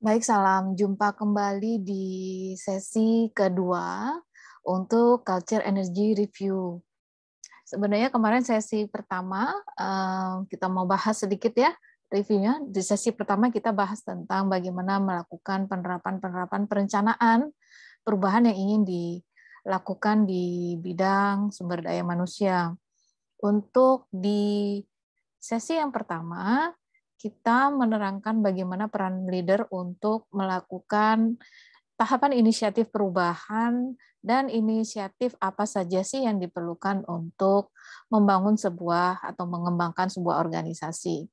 Baik, salam jumpa kembali di sesi kedua untuk Culture Energy Review. Sebenarnya kemarin sesi pertama kita mau bahas sedikit ya reviewnya. Di sesi pertama kita bahas tentang bagaimana melakukan penerapan perencanaan perubahan yang ingin dilakukan di bidang sumber daya manusia. Untuk di sesi yang pertama, kita menerangkan bagaimana peran leader untuk melakukan tahapan inisiatif perubahan dan inisiatif apa saja sih yang diperlukan untuk membangun sebuah atau mengembangkan sebuah organisasi.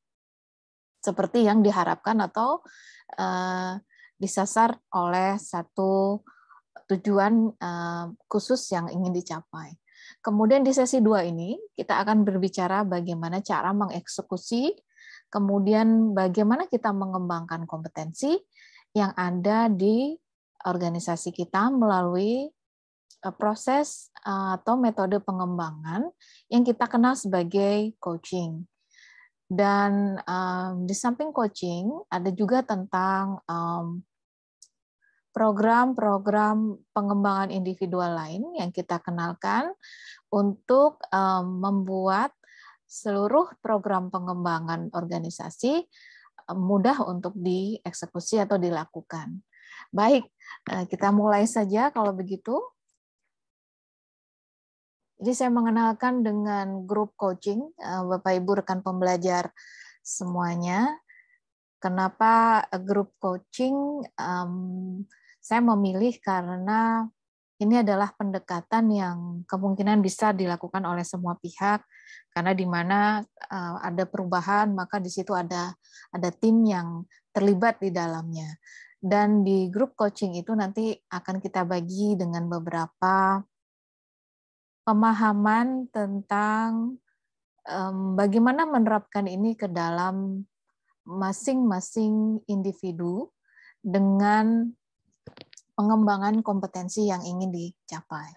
Seperti yang diharapkan atau disasar oleh satu tujuan khusus yang ingin dicapai. Kemudian di sesi 2 ini, kita akan berbicara bagaimana cara mengeksekusi, kemudian bagaimana kita mengembangkan kompetensi yang ada di organisasi kita melalui proses atau metode pengembangan yang kita kenal sebagai coaching. Dan di samping coaching, ada juga tentang program-program pengembangan individual lain yang kita kenalkan untuk membuat seluruh program pengembangan organisasi mudah untuk dieksekusi atau dilakukan. Baik, kita mulai saja kalau begitu. Jadi saya mengenalkan dengan grup coaching, Bapak Ibu rekan pembelajar semuanya. Kenapa grup coaching? Saya memilih karena ini adalah pendekatan yang kemungkinan bisa dilakukan oleh semua pihak, karena di mana ada perubahan, maka di situ ada tim yang terlibat di dalamnya. Dan di grup coaching itu nanti akan kita bagi dengan beberapa pemahaman tentang bagaimana menerapkan ini ke dalam masing-masing individu dengan pengembangan kompetensi yang ingin dicapai.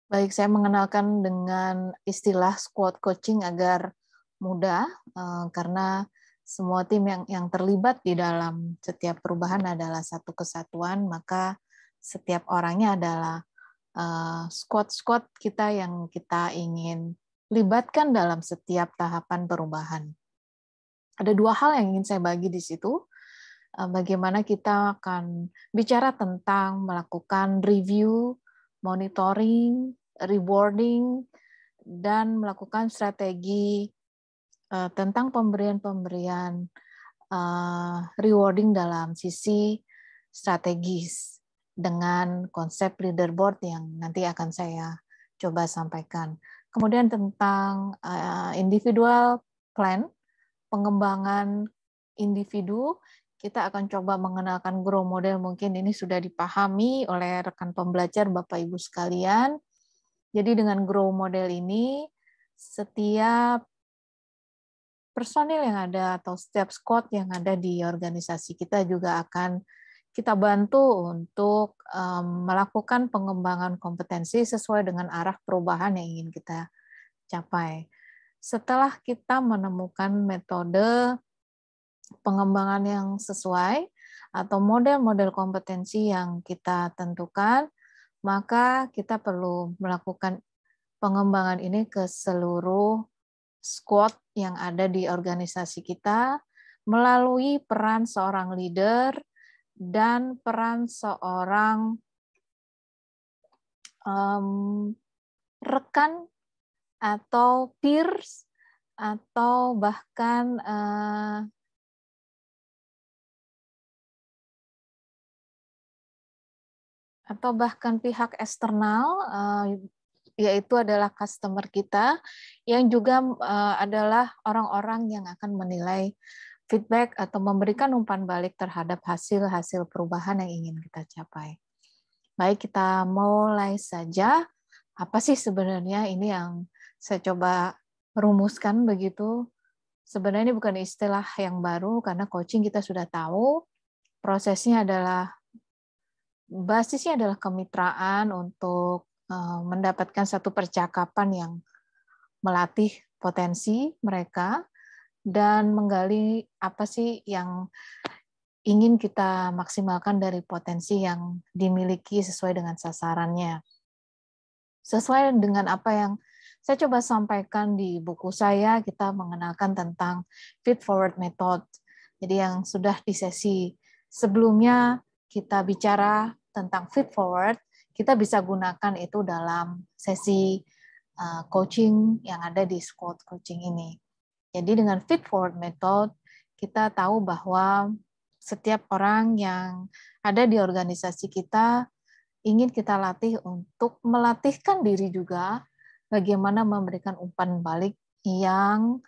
Baik, saya mengenalkan dengan istilah squad coaching agar mudah, karena semua tim yang terlibat di dalam setiap perubahan adalah satu kesatuan, maka setiap orangnya adalah squad kita yang kita ingin libatkan dalam setiap tahapan perubahan. Ada dua hal yang ingin saya bagi di situ. Bagaimana kita akan bicara tentang melakukan review, monitoring, rewarding, dan melakukan strategi tentang pemberian rewarding dalam sisi strategis dengan konsep leaderboard yang nanti akan saya coba sampaikan. Kemudian tentang individual plan, pengembangan individu, kita akan coba mengenalkan grow model, mungkin ini sudah dipahami oleh rekan pembelajar Bapak Ibu sekalian. Jadi dengan grow model ini, setiap personil yang ada atau setiap squad yang ada di organisasi kita juga akan kita bantu untuk melakukan pengembangan kompetensi sesuai dengan arah perubahan yang ingin kita capai. Setelah kita menemukan metode pengembangan yang sesuai atau model-model kompetensi yang kita tentukan, maka kita perlu melakukan pengembangan ini ke seluruh squad yang ada di organisasi kita melalui peran seorang leader dan peran seorang rekan atau peers atau bahkan pihak eksternal, yaitu adalah customer kita, yang juga adalah orang-orang yang akan menilai feedback atau memberikan umpan balik terhadap hasil-hasil perubahan yang ingin kita capai. Baik, kita mulai saja. Apa sih sebenarnya ini yang saya coba rumuskan begitu? Sebenarnya ini bukan istilah yang baru, karena coaching kita sudah tahu, prosesnya adalah basisnya adalah kemitraan untuk mendapatkan satu percakapan yang melatih potensi mereka, dan menggali apa sih yang ingin kita maksimalkan dari potensi yang dimiliki sesuai dengan sasarannya. Sesuai dengan apa yang saya coba sampaikan di buku saya, kita mengenalkan tentang feed forward method. Jadi yang sudah di sesi sebelumnya kita bicara tentang feed forward, kita bisa gunakan itu dalam sesi coaching yang ada di Squad Coaching ini. Jadi dengan feed forward method, kita tahu bahwa setiap orang yang ada di organisasi kita ingin kita latih untuk melatihkan diri juga bagaimana memberikan umpan balik yang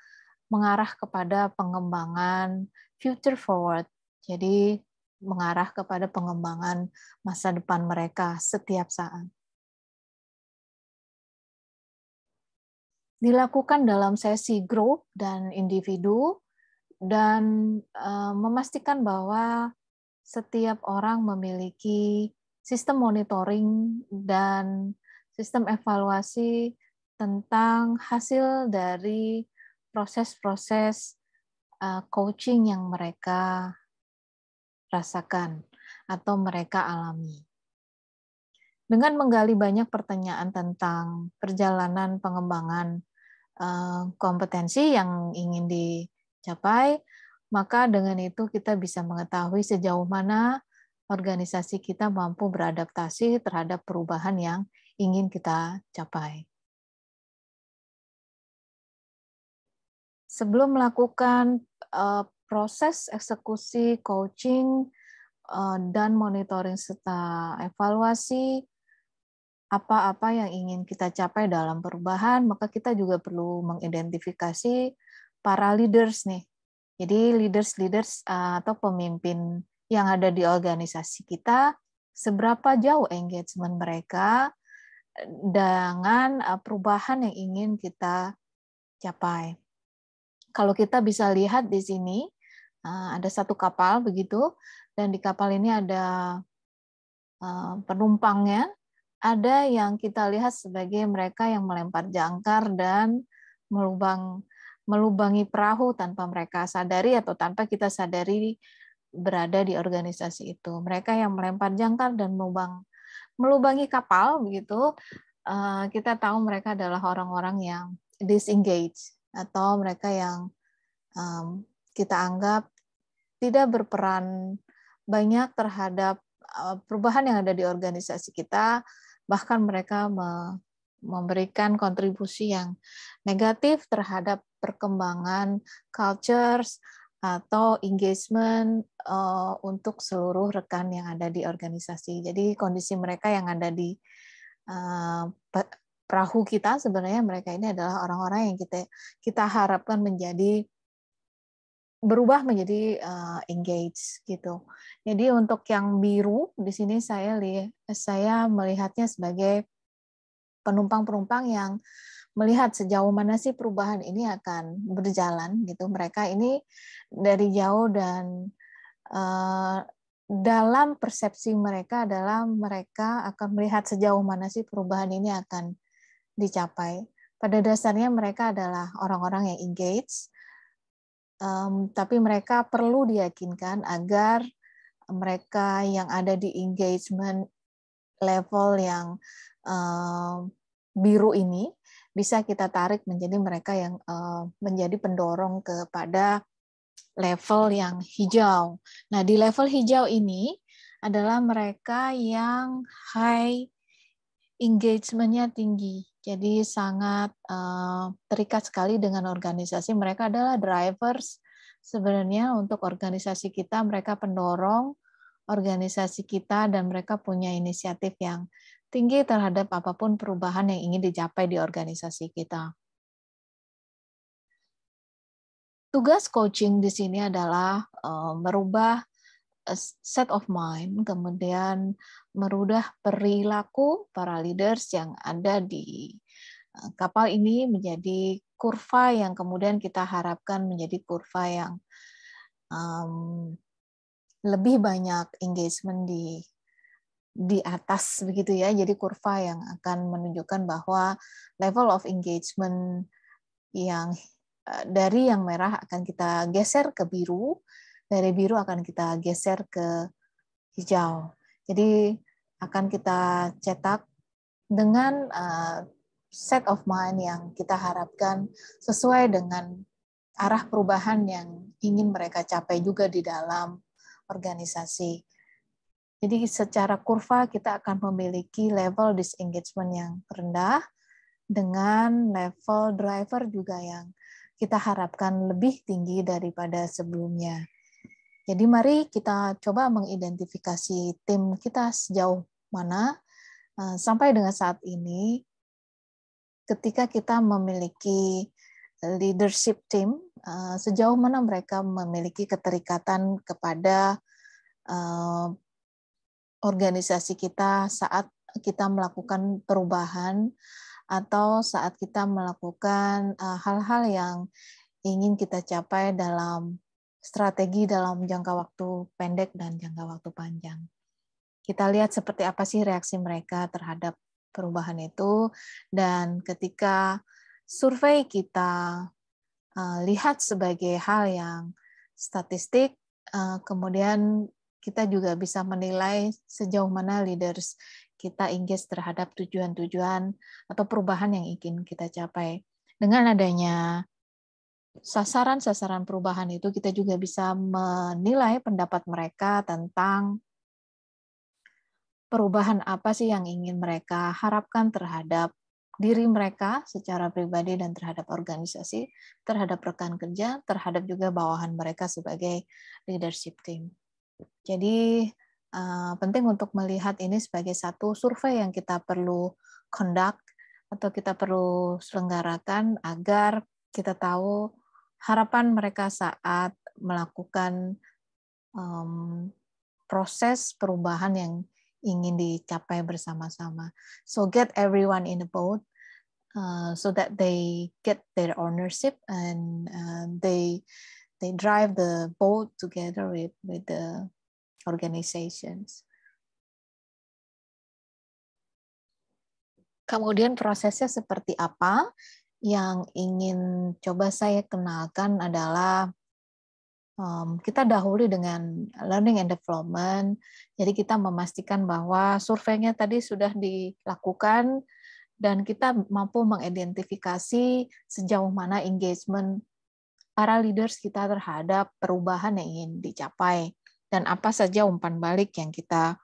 mengarah kepada pengembangan future forward. Jadi mengarah kepada pengembangan masa depan mereka setiap saat. Dilakukan dalam sesi grup dan individu dan memastikan bahwa setiap orang memiliki sistem monitoring dan sistem evaluasi tentang hasil dari proses-proses coaching yang mereka rasakan atau mereka alami. Dengan menggali banyak pertanyaan tentang perjalanan pengembangan kompetensi yang ingin dicapai, maka dengan itu kita bisa mengetahui sejauh mana organisasi kita mampu beradaptasi terhadap perubahan yang ingin kita capai. Sebelum melakukan proses eksekusi coaching dan monitoring serta evaluasi apa-apa yang ingin kita capai dalam perubahan, maka kita juga perlu mengidentifikasi para leaders nih. Jadi leaders atau pemimpin yang ada di organisasi kita, seberapa jauh engagement mereka dengan perubahan yang ingin kita capai. Kalau kita bisa lihat di sini, ada satu kapal begitu, dan di kapal ini ada penumpangnya, ada yang kita lihat sebagai mereka yang melempar jangkar dan melubangi perahu tanpa mereka sadari atau tanpa kita sadari berada di organisasi itu. Mereka yang melempar jangkar dan melubangi kapal begitu, kita tahu mereka adalah orang-orang yang disengage atau mereka yang kita anggap tidak berperan banyak terhadap perubahan yang ada di organisasi kita, bahkan mereka memberikan kontribusi yang negatif terhadap perkembangan cultures atau engagement untuk seluruh rekan yang ada di organisasi. Jadi kondisi mereka yang ada di perahu kita, sebenarnya mereka ini adalah orang-orang yang kita harapkan berubah menjadi engage gitu. Jadi untuk yang biru di sini saya melihatnya sebagai penumpang-penumpang yang melihat sejauh mana sih perubahan ini akan berjalan gitu. Mereka ini dari jauh dan dalam persepsi mereka adalah mereka akan melihat sejauh mana sih perubahan ini akan dicapai. Pada dasarnya mereka adalah orang-orang yang engage, tapi mereka perlu diyakinkan agar mereka yang ada di engagement level yang biru ini bisa kita tarik menjadi mereka yang menjadi pendorong kepada level yang hijau. Nah, di level hijau ini adalah mereka yang high engagement-nya tinggi. Jadi sangat terikat sekali dengan organisasi. Mereka adalah drivers sebenarnya untuk organisasi kita. Mereka pendorong organisasi kita dan mereka punya inisiatif yang tinggi terhadap apapun perubahan yang ingin dicapai di organisasi kita. Tugas coaching di sini adalah merubah set of mind, kemudian merubah perilaku para leaders yang ada di kapal ini menjadi kurva yang kemudian kita harapkan menjadi kurva yang lebih banyak engagement di atas begitu ya. Jadi kurva yang akan menunjukkan bahwa level of engagement yang dari yang merah akan kita geser ke biru, dari biru akan kita geser ke hijau. Jadi akan kita cetak dengan set of mind yang kita harapkan sesuai dengan arah perubahan yang ingin mereka capai juga di dalam organisasi. Jadi secara kurva kita akan memiliki level disengagement yang rendah dengan level driver juga yang kita harapkan lebih tinggi daripada sebelumnya. Jadi mari kita coba mengidentifikasi tim kita sejauh mana sampai dengan saat ini ketika kita memiliki leadership team, sejauh mana mereka memiliki keterikatan kepada organisasi kita saat kita melakukan perubahan atau saat kita melakukan hal-hal yang ingin kita capai dalam strategi dalam jangka waktu pendek dan jangka waktu panjang. Kita lihat seperti apa sih reaksi mereka terhadap perubahan itu, dan ketika survei kita lihat sebagai hal yang statistik, kemudian kita juga bisa menilai sejauh mana leaders kita engage terhadap tujuan-tujuan atau perubahan yang ingin kita capai. Dengan adanya sasaran-sasaran perubahan itu, kita juga bisa menilai pendapat mereka tentang perubahan apa sih yang ingin mereka harapkan terhadap diri mereka secara pribadi dan terhadap organisasi, terhadap rekan kerja, terhadap juga bawahan mereka sebagai leadership team. Jadi penting untuk melihat ini sebagai satu survei yang kita perlu conduct atau kita perlu selenggarakan agar kita tahu harapan mereka saat melakukan proses perubahan yang ingin dicapai bersama-sama. So get everyone in the boat so that they get their ownership and they drive the boat together with the organizations. Kemudian prosesnya seperti apa? Yang ingin coba saya kenalkan adalah kita dahului dengan learning and development. Jadi kita memastikan bahwa surveinya tadi sudah dilakukan dan kita mampu mengidentifikasi sejauh mana engagement para leaders kita terhadap perubahan yang ingin dicapai dan apa saja umpan balik yang kita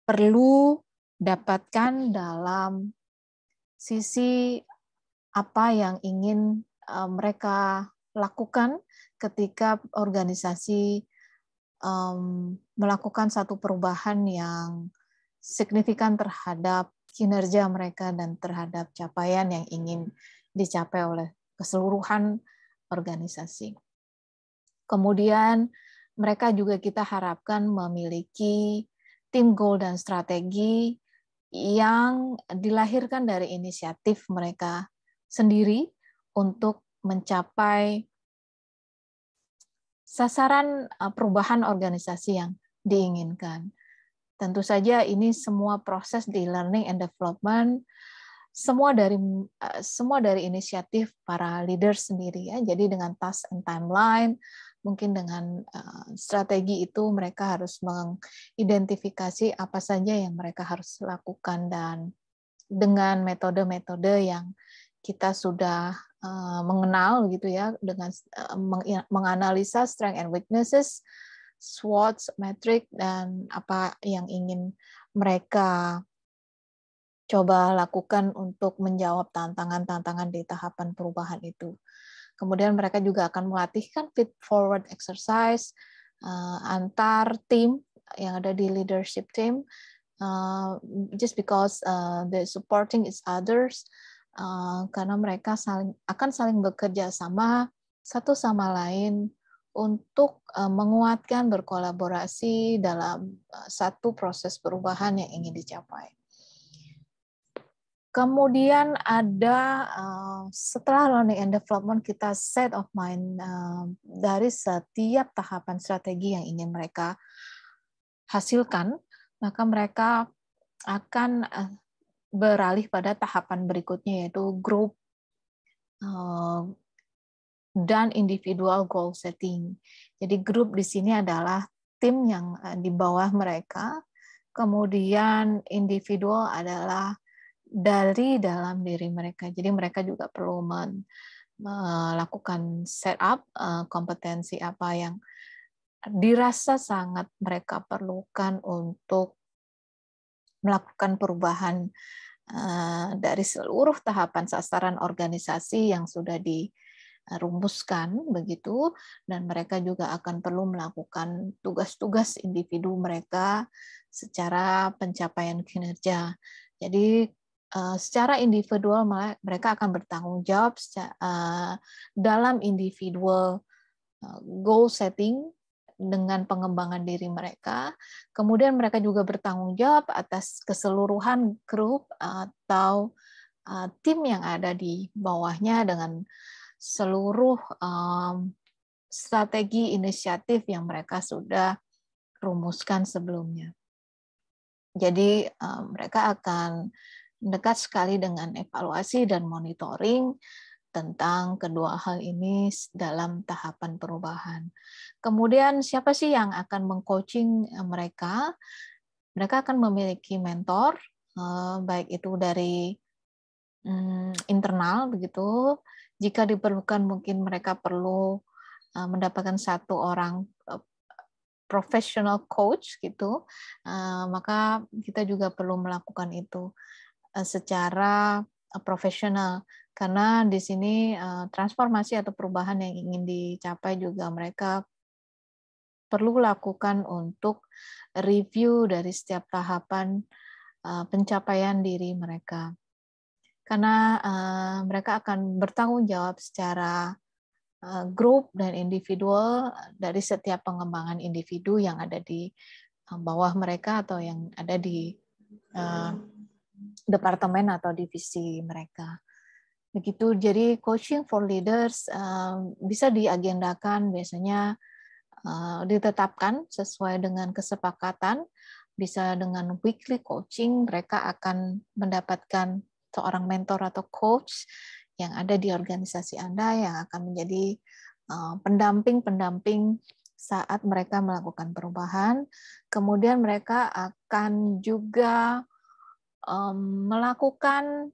perlu dapatkan dalam sisi apa yang ingin mereka lakukan ketika organisasi melakukan satu perubahan yang signifikan terhadap kinerja mereka dan terhadap capaian yang ingin dicapai oleh keseluruhan organisasi. Kemudian mereka juga kita harapkan memiliki tim goal dan strategi yang dilahirkan dari inisiatif mereka sendiri untuk mencapai sasaran perubahan organisasi yang diinginkan. Tentu saja ini semua proses di learning and development semua dari inisiatif para leaders sendiri ya. Jadi dengan task and timeline, mungkin dengan strategi itu mereka harus mengidentifikasi apa saja yang mereka harus lakukan, dan dengan metode-metode yang kita sudah mengenal gitu ya, dengan menganalisa strength and weaknesses, SWOT, metric, dan apa yang ingin mereka coba lakukan untuk menjawab tantangan-tantangan di tahapan perubahan itu. Kemudian mereka juga akan melatihkan feed forward exercise antar tim yang ada di leadership team, just because they're supporting each others, karena mereka akan saling bekerja sama satu sama lain untuk menguatkan berkolaborasi dalam satu proses perubahan yang ingin dicapai. Kemudian ada setelah learning and development, kita set of mind dari setiap tahapan strategi yang ingin mereka hasilkan, maka mereka akan beralih pada tahapan berikutnya, yaitu group dan individual goal setting. Jadi grup di sini adalah tim yang di bawah mereka, kemudian individual adalah dari dalam diri mereka. Jadi mereka juga perlu melakukan setup kompetensi apa yang dirasa sangat mereka perlukan untuk melakukan perubahan dari seluruh tahapan sasaran organisasi yang sudah dirumuskan begitu, dan mereka juga akan perlu melakukan tugas-tugas individu mereka secara pencapaian kinerja. Jadi secara individual mereka akan bertanggung jawab dalam individual goal setting dengan pengembangan diri mereka. Kemudian mereka juga bertanggung jawab atas keseluruhan grup atau tim yang ada di bawahnya dengan seluruh strategi inisiatif yang mereka sudah rumuskan sebelumnya. Jadi mereka akan dekat sekali dengan evaluasi dan monitoring tentang kedua hal ini dalam tahapan perubahan. Kemudian siapa sih yang akan mengcoaching mereka? Mereka akan memiliki mentor, baik itu dari internal begitu. Jika diperlukan mungkin mereka perlu mendapatkan satu orang professional coach gitu, maka kita juga perlu melakukan itu secara profesional, karena di sini transformasi atau perubahan yang ingin dicapai juga mereka perlu lakukan untuk review dari setiap tahapan pencapaian diri mereka, karena mereka akan bertanggung jawab secara grup dan individual dari setiap pengembangan individu yang ada di bawah mereka atau yang ada di departemen atau divisi mereka. Begitu, jadi coaching for leaders bisa diagendakan, biasanya ditetapkan sesuai dengan kesepakatan, bisa dengan weekly coaching, mereka akan mendapatkan seorang mentor atau coach yang ada di organisasi Anda yang akan menjadi pendamping-pendamping saat mereka melakukan perubahan. Kemudian mereka akan juga melakukan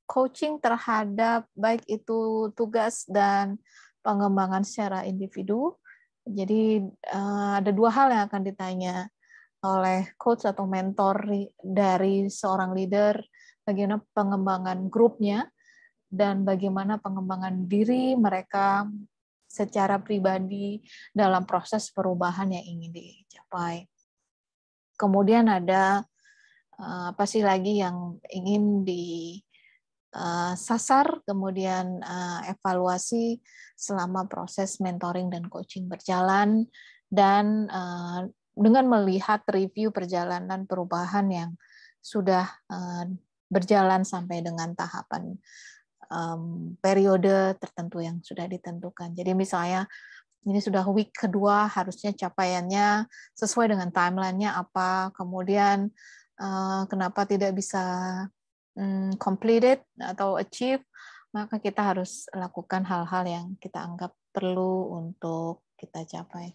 coaching terhadap baik itu tugas dan pengembangan secara individu. Jadi ada dua hal yang akan ditanya oleh coach atau mentor dari seorang leader, bagaimana pengembangan grupnya dan bagaimana pengembangan diri mereka secara pribadi dalam proses perubahan yang ingin dicapai. Kemudian ada apa sih lagi yang ingin disasar, kemudian evaluasi selama proses mentoring dan coaching berjalan, dan dengan melihat review perjalanan perubahan yang sudah berjalan sampai dengan tahapan periode tertentu yang sudah ditentukan. Jadi misalnya ini sudah week kedua, harusnya capaiannya sesuai dengan timeline-nya apa, kemudian kenapa tidak bisa completed atau achieve, maka kita harus lakukan hal-hal yang kita anggap perlu untuk kita capai.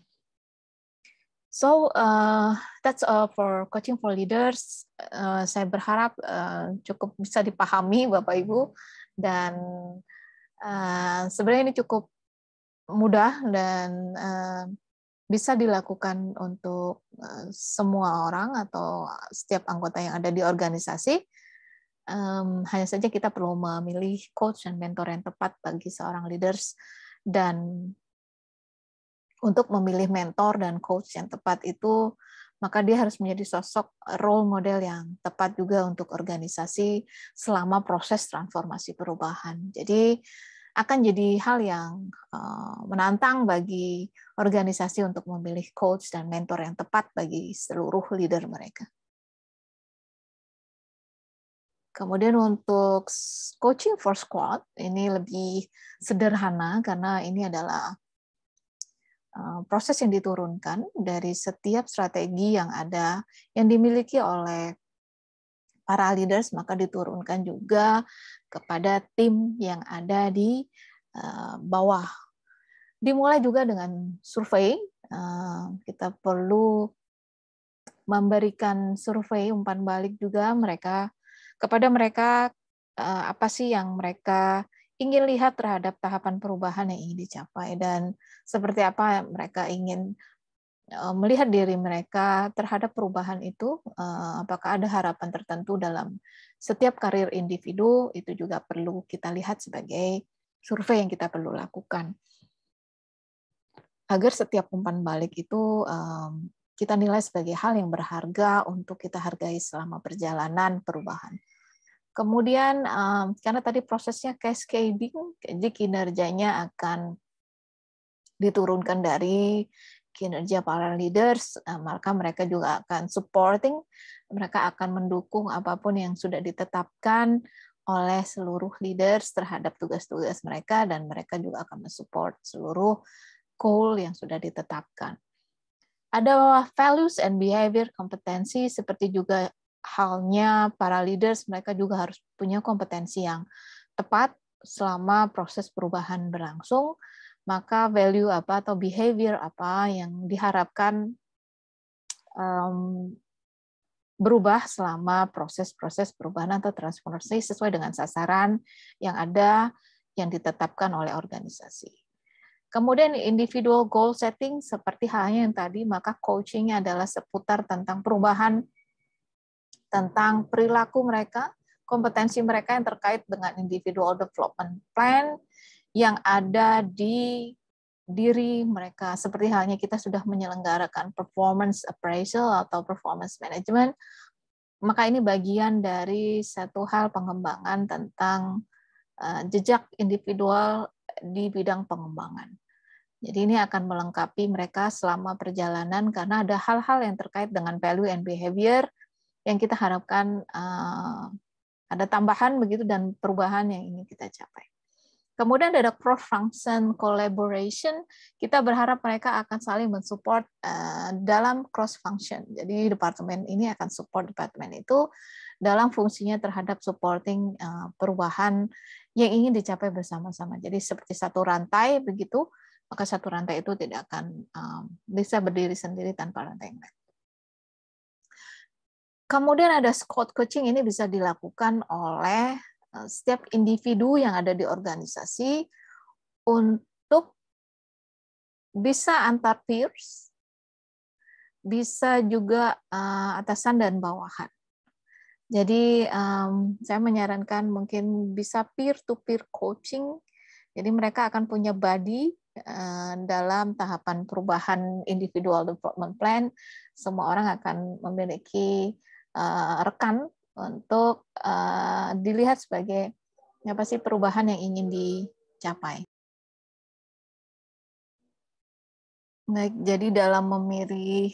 So that's all for coaching for leaders. Saya berharap cukup bisa dipahami Bapak Ibu, dan sebenarnya ini cukup mudah dan bisa dilakukan untuk semua orang atau setiap anggota yang ada di organisasi. Hanya saja kita perlu memilih coach dan mentor yang tepat bagi seorang leaders, dan untuk memilih mentor dan coach yang tepat itu, maka dia harus menjadi sosok role model yang tepat juga untuk organisasi selama proses transformasi perubahan. Jadi akan jadi hal yang menantang bagi organisasi untuk memilih coach dan mentor yang tepat bagi seluruh leader mereka. Kemudian untuk coaching for squad, ini lebih sederhana karena ini adalah proses yang diturunkan dari setiap strategi yang ada, yang dimiliki oleh para leaders, maka diturunkan juga kepada tim yang ada di bawah. Dimulai juga dengan survei. Kita perlu memberikan survei umpan balik juga kepada mereka apa sih yang mereka ingin lihat terhadap tahapan perubahan yang ingin dicapai dan seperti apa mereka ingin melihat diri mereka terhadap perubahan itu, apakah ada harapan tertentu dalam setiap karir individu, itu juga perlu kita lihat sebagai survei yang kita perlu lakukan. Agar setiap umpan balik itu kita nilai sebagai hal yang berharga untuk kita hargai selama perjalanan perubahan. Kemudian, karena tadi prosesnya cascading, jadi kinerjanya akan diturunkan dari kinerja para leaders, maka mereka juga akan supporting, mereka akan mendukung apapun yang sudah ditetapkan oleh seluruh leaders terhadap tugas-tugas mereka, dan mereka juga akan mensupport seluruh goal yang sudah ditetapkan. Ada values and behavior kompetensi, seperti juga halnya para leaders, mereka juga harus punya kompetensi yang tepat selama proses perubahan berlangsung. Maka value apa atau behavior apa yang diharapkan berubah selama proses-proses perubahan atau transformasi sesuai dengan sasaran yang ada yang ditetapkan oleh organisasi. Kemudian individual goal setting seperti halnya yang tadi, maka coaching-nya adalah seputar tentang perubahan, tentang perilaku mereka, kompetensi mereka yang terkait dengan individual development plan yang ada di diri mereka. Seperti halnya kita sudah menyelenggarakan performance appraisal atau performance management, maka ini bagian dari satu hal pengembangan tentang jejak individual di bidang pengembangan. Jadi ini akan melengkapi mereka selama perjalanan karena ada hal-hal yang terkait dengan value and behavior yang kita harapkan ada tambahan begitu dan perubahan yang ingin kita capai. Kemudian ada cross-function collaboration. Kita berharap mereka akan saling mensupport dalam cross-function. Jadi departemen ini akan support departemen itu dalam fungsinya terhadap supporting perubahan yang ingin dicapai bersama-sama. Jadi seperti satu rantai begitu, maka satu rantai itu tidak akan bisa berdiri sendiri tanpa rantai yang lain. Kemudian ada squad coaching, ini bisa dilakukan oleh setiap individu yang ada di organisasi untuk bisa antar peers, bisa juga atasan dan bawahan. Jadi saya menyarankan mungkin bisa peer-to-peer coaching, jadi mereka akan punya buddy dalam tahapan perubahan individual development plan. Semua orang akan memiliki rekan untuk dilihat sebagai apa sih perubahan yang ingin dicapai. Baik, jadi dalam memilih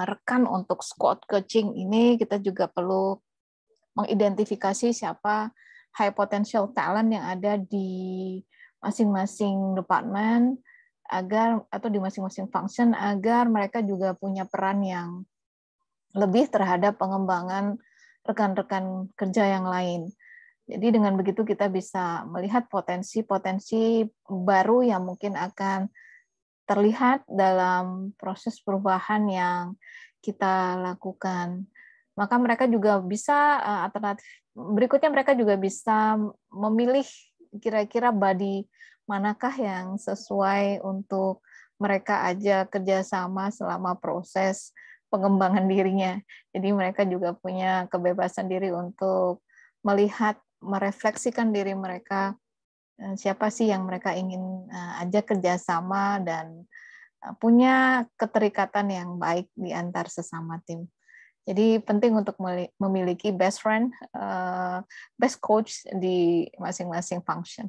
rekan untuk squad coaching ini kita juga perlu mengidentifikasi siapa high potential talent yang ada di masing-masing departemen atau di masing-masing function agar mereka juga punya peran yang lebih terhadap pengembangan rekan-rekan kerja yang lain. Jadi dengan begitu kita bisa melihat potensi-potensi baru yang mungkin akan terlihat dalam proses perubahan yang kita lakukan. Maka mereka juga bisa alternatif berikutnya, mereka juga bisa memilih kira-kira body manakah yang sesuai untuk mereka aja kerjasama selama proses pengembangan dirinya. Jadi mereka juga punya kebebasan diri untuk melihat, merefleksikan diri mereka, siapa sih yang mereka ingin ajak kerjasama dan punya keterikatan yang baik di antar sesama tim. Jadi penting untuk memiliki best friend, best coach di masing-masing function.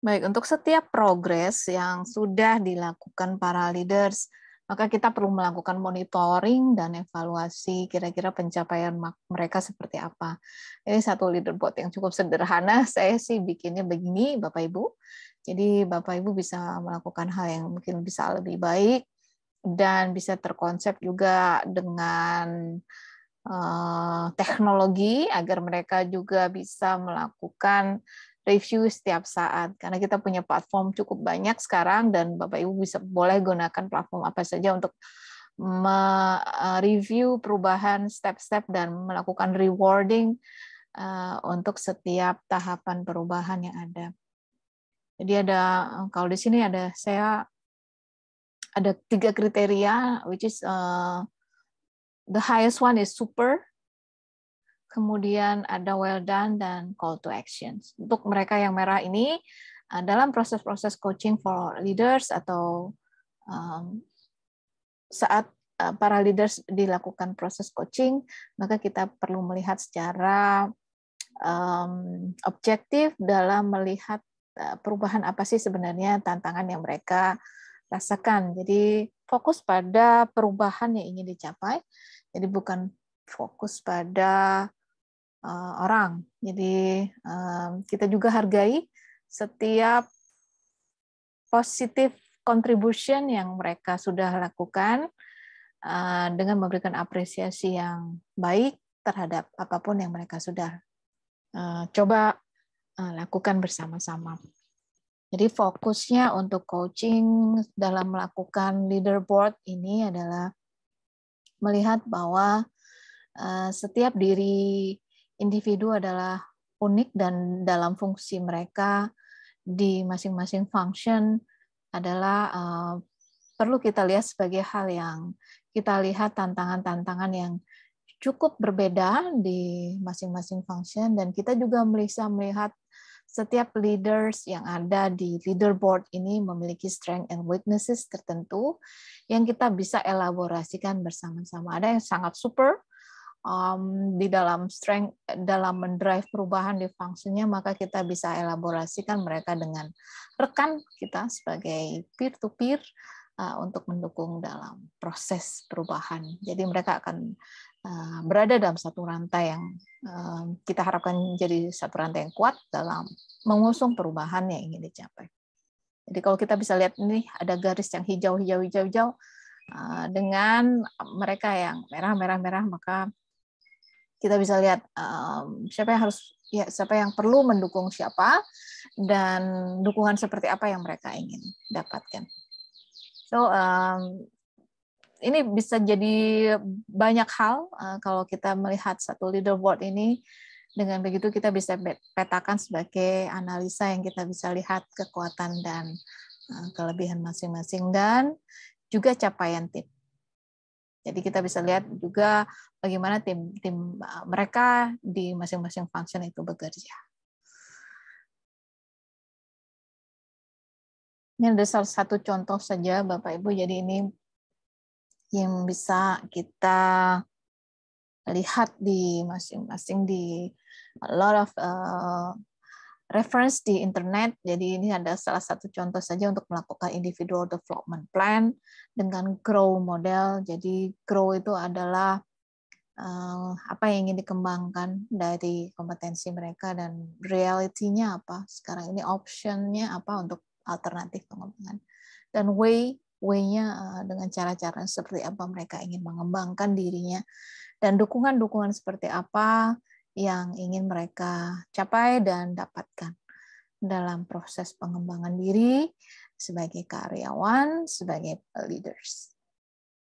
Baik, untuk setiap progres yang sudah dilakukan para leaders, maka kita perlu melakukan monitoring dan evaluasi kira-kira pencapaian mereka seperti apa. Ini satu leaderboard yang cukup sederhana, saya sih bikinnya begini, Bapak Ibu. Jadi Bapak Ibu bisa melakukan hal yang mungkin bisa lebih baik, dan bisa terkonsep juga dengan teknologi agar mereka juga bisa melakukan review setiap saat. Karena kita punya platform cukup banyak sekarang dan Bapak Ibu boleh gunakan platform apa saja untuk mereview perubahan step-step dan melakukan rewarding untuk setiap tahapan perubahan yang ada. Jadi kalau di sini saya ada 3 kriteria, which is the highest one is super, kemudian ada well done, dan call to actions. Untuk mereka yang merah ini, dalam proses-proses coaching for leaders atau saat para leaders dilakukan proses coaching, maka kita perlu melihat secara objektif dalam melihat perubahan apa sih sebenarnya tantangan yang mereka rasakan. Jadi fokus pada perubahan yang ingin dicapai, jadi bukan fokus pada orang. Jadi kita juga hargai setiap positive contribution yang mereka sudah lakukan dengan memberikan apresiasi yang baik terhadap apapun yang mereka sudah coba lakukan bersama-sama. Jadi fokusnya untuk coaching dalam melakukan leaderboard ini adalah melihat bahwa setiap diri individu adalah unik dan dalam fungsi mereka di masing-masing function adalah perlu kita lihat sebagai hal yang kita lihat tantangan-tantangan yang cukup berbeda di masing-masing function, dan kita juga bisa melihat setiap leaders yang ada di leaderboard ini memiliki strength and weaknesses tertentu yang kita bisa elaborasikan bersama-sama. Ada yang sangat super di dalam strength, dalam mendrive perubahan di fungsinya, maka kita bisa elaborasikan mereka dengan rekan kita sebagai peer-to-peer untuk mendukung dalam proses perubahan. Jadi mereka akan berada dalam satu rantai yang kita harapkan menjadi satu rantai yang kuat dalam mengusung perubahan yang ingin dicapai. Jadi kalau kita bisa lihat ini ada garis yang hijau, dengan mereka yang merah, maka kita bisa lihat siapa yang perlu mendukung siapa dan dukungan seperti apa yang mereka ingin dapatkan. So ini bisa jadi banyak hal kalau kita melihat satu leaderboard ini. Dengan begitu kita bisa petakan sebagai analisa yang kita bisa lihat kekuatan dan kelebihan masing-masing dan juga capaian tim. Jadi kita bisa lihat juga bagaimana tim mereka di masing-masing function itu bekerja. Ini ada salah satu contoh saja Bapak Ibu. Jadi ini yang bisa kita lihat di masing-masing di a lot of reference di internet. Jadi ini ada salah satu contoh saja untuk melakukan individual development plan dengan grow model. Jadi grow itu adalah apa yang ingin dikembangkan dari kompetensi mereka dan reality-nya apa. Sekarang ini option-nya apa untuk alternatif pengembangan. Dan way-nya dengan cara-cara seperti apa mereka ingin mengembangkan dirinya dan dukungan-dukungan seperti apa yang ingin mereka capai dan dapatkan dalam proses pengembangan diri sebagai karyawan, sebagai leaders.